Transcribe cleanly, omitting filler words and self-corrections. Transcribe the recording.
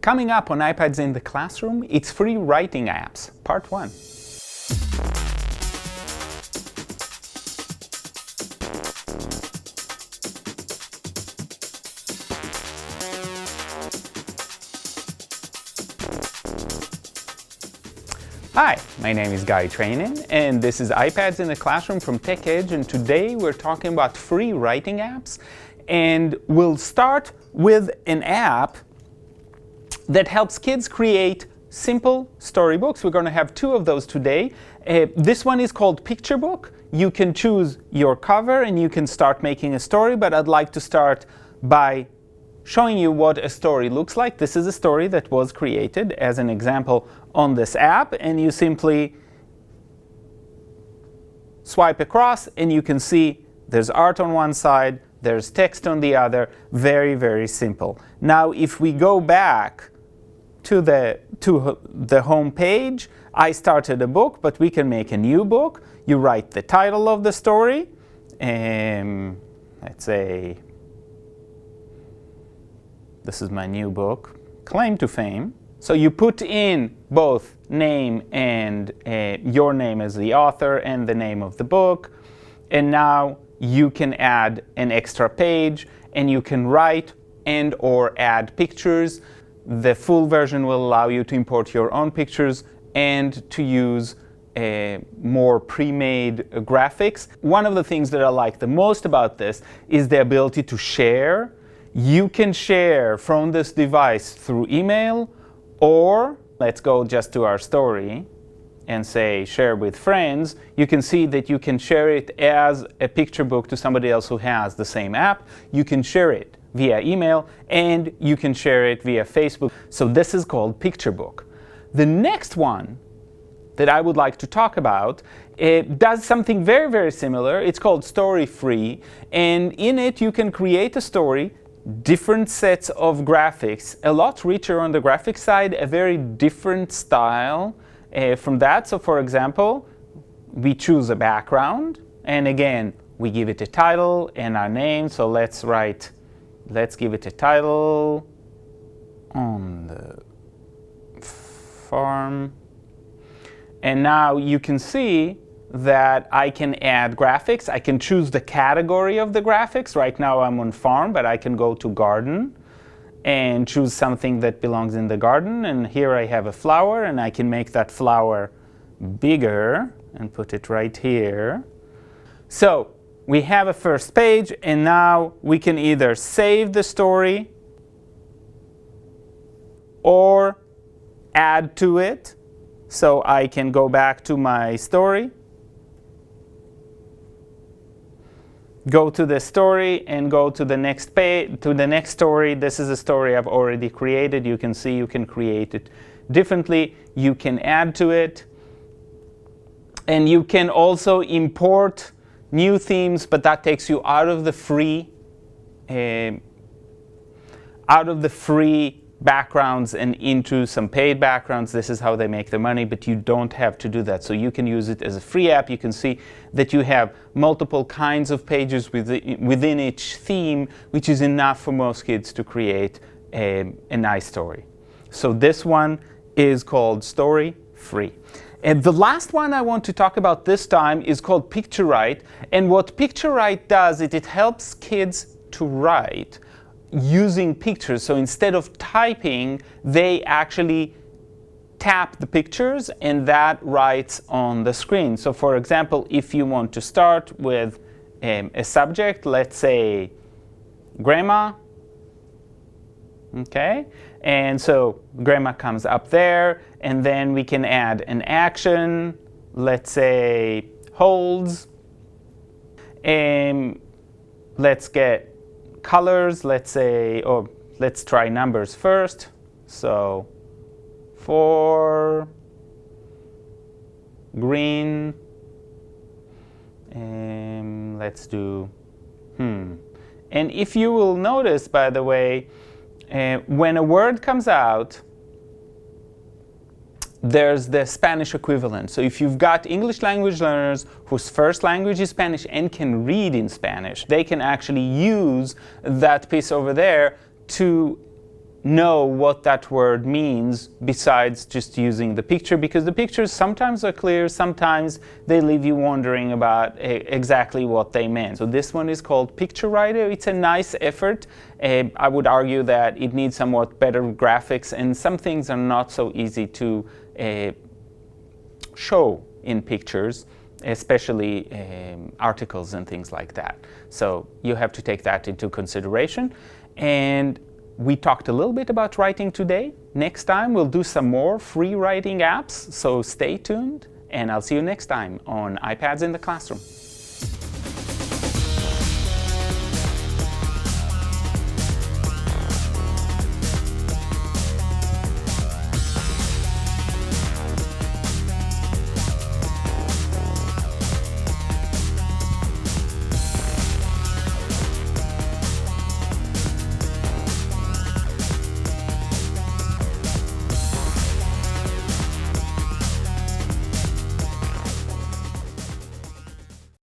Coming up on iPads in the classroom, it's free writing apps, part 1. Hi, my name is Guy Trainin, and this is iPads in the Classroom from TechEdge, and today we're talking about free writing apps, and we'll start with an app that helps kids create simple storybooks. We're going to have 2 of those today. This one is called Picture Book. You can choose your cover and you can start making a story, but I'd like to start by showing you what a story looks like. This is a story that was created as an example on this app, and you simply swipe across and you can see there's art on one side, there's text on the other. Very, very simple. Now if we go back to the home page, I started a book, but we can make a new book. You write the title of the story, let's say this is my new book, Claim to Fame. So you put in both name and your name as the author and the name of the book, and now you can add an extra page and you can write and or add pictures. The full version will allow you to import your own pictures and to use more pre-made graphics. One of the things that I like the most about this is the ability to share. You can share from this device through email, or let's go just to our story and say share with friends. You can see that you can share it as a picture book to somebody else who has the same app. You can share it via email, and you can share it via Facebook. So this is called Picture Book. The next one that I would like to talk about, it does something very, very similar. It's called Story Free, and in it you can create a story, different sets of graphics, a lot richer on the graphic side, a very different style from that. So for example, we choose a background, and again, we give it a title and our name. So let's give it a title, On the Farm. And now you can see that I can add graphics. I can choose the category of the graphics. Right now I'm on farm, but I can go to garden and choose something that belongs in the garden. And here I have a flower, and I can make that flower bigger and put it right here. So we have a first page, and now we can either save the story or add to it. So I can go back to my story, go to the story, and go to the next page, to the next story. This is a story I've already created. You can see you can create it differently. You can add to it, and you can also import new themes, but that takes you out of the free backgrounds and into some paid backgrounds. This is how they make their money, but you don't have to do that. So you can use it as a free app. You can see that you have multiple kinds of pages within each theme, which is enough for most kids to create a nice story. So this one is called Story Free. And the last one I want to talk about this time is called Picture Write. And what Picture Write does is it helps kids to write using pictures. So instead of typing, they actually tap the pictures, and that writes on the screen. So for example, if you want to start with a subject, let's say grandma, okay? And so grandma comes up there, and then we can add an action, let's say holds, and let's get colors, let's say, or let's try numbers first. So 4, green, and let's do And if you will notice, by the way, when a word comes out, there's the Spanish equivalent. So if you've got English language learners whose first language is Spanish and can read in Spanish, they can actually use that piece over there to know what that word means besides just using the picture, because the pictures sometimes are clear, sometimes they leave you wondering about exactly what they meant. So this one is called Picture Writer. It's a nice effort. I would argue that it needs somewhat better graphics, and some things are not so easy to show in pictures, especially articles and things like that. So you have to take that into consideration. And we talked a little bit about writing today. Next time we'll do some more free writing apps, so stay tuned, and I'll see you next time on iPads in the Classroom.